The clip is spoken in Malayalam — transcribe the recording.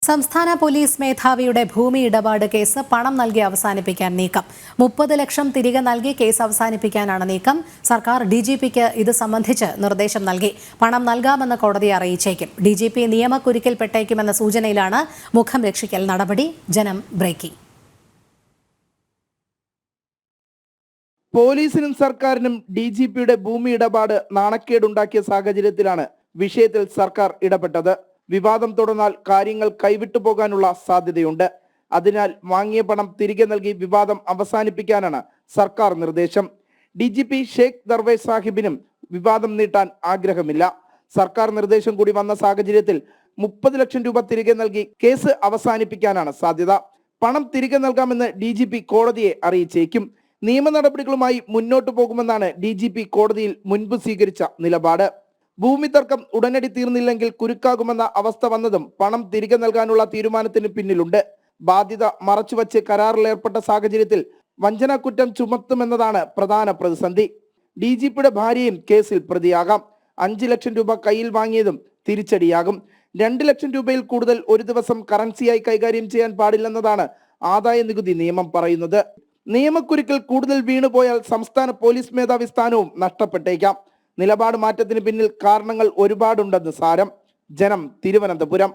സംസ്ഥാന പോലീസ് മേധാവിയുടെ ഭൂമി ഇടപാട് കേസ് പണം നൽകി അവസാനിപ്പിക്കാൻ നീക്കം. 30 ലക്ഷം തിരികെ നൽകി കേസ് അവസാനിപ്പിക്കാനാണ് നീക്കം. സർക്കാർ ഡിജിപിക്ക് ഇത് സംബന്ധിച്ച് നിർദ്ദേശം നൽകി. പണം നൽകാമെന്ന് കോടതിയെ അറിയിച്ചേക്കും. ഡിജിപി നിയമക്കുരുക്കിൽപ്പെട്ടേക്കുമെന്ന സൂചനയിലാണ് മുഖം രക്ഷിക്കൽ നടപടി. ജനം ബ്രേക്കിംഗ്. പോലീസിനും സർക്കാരിനും ഡിജിപിയുടെ ഭൂമി ഇടപാട് നാണക്കേടുണ്ടാക്കിയ സാഹചര്യത്തിലാണ് വിഷയത്തിൽ സർക്കാർ ഇടപെട്ടത്. വിവാദം തുടർന്നാൽ കാര്യങ്ങൾ കൈവിട്ടു പോകാനുള്ള സാധ്യതയുണ്ട്. അതിനാൽ വാങ്ങിയ പണം തിരികെ നൽകി വിവാദം അവസാനിപ്പിക്കാനാണ് സർക്കാർ നിർദ്ദേശം. ഡിജിപി ഷേഖ് ദർവേഷ് സാഹിബിനും വിവാദം നീട്ടാൻ ആഗ്രഹമില്ല. സർക്കാർ നിർദ്ദേശം കൂടി വന്ന സാഹചര്യത്തിൽ 30 ലക്ഷം രൂപ തിരികെ നൽകി കേസ് അവസാനിപ്പിക്കാനാണ് സാധ്യത. പണം തിരികെ നൽകാമെന്ന് ഡിജിപി കോടതിയെ അറിയിച്ചേക്കും. നിയമ നടപടികളുമായി മുന്നോട്ടു പോകുമെന്നാണ് ഡിജിപി കോടതിയിൽ മുൻപ് സ്വീകരിച്ച നിലപാട്. ഭൂമി തർക്കം ഉടനടി തീർന്നില്ലെങ്കിൽ കുരുക്കാകുമെന്ന അവസ്ഥ വന്നതും പണം തിരികെ നൽകാനുള്ള തീരുമാനത്തിന് പിന്നിലുണ്ട്. ബാധ്യത മറച്ചുവച്ച് കരാറിലേർപ്പെട്ട സാഹചര്യത്തിൽ വഞ്ചനാക്കുറ്റം ചുമത്തുമെന്നതാണ് പ്രധാന പ്രതിസന്ധി. ഡിജിപിയുടെ ഭാര്യയും കേസിൽ പ്രതിയാകാം. 5 ലക്ഷം രൂപ കയ്യിൽ വാങ്ങിയതും തിരിച്ചടിയാകും. 2 ലക്ഷം രൂപയിൽ കൂടുതൽ ഒരു ദിവസം കറൻസിയായി കൈകാര്യം ചെയ്യാൻ പാടില്ലെന്നതാണ് ആദായ നികുതി നിയമം പറയുന്നത്. നിയമക്കുരുക്കിൽ കൂടുതൽ വീണുപോയാൽ സംസ്ഥാന പോലീസ് മേധാവി സ്ഥാനവും നഷ്ടപ്പെട്ടേക്കാം. നിലപാട് മാറ്റത്തിന് പിന്നിൽ കാരണങ്ങൾ ഒരുപാടുണ്ടെന്ന് സാരം. ജനം, തിരുവനന്തപുരം.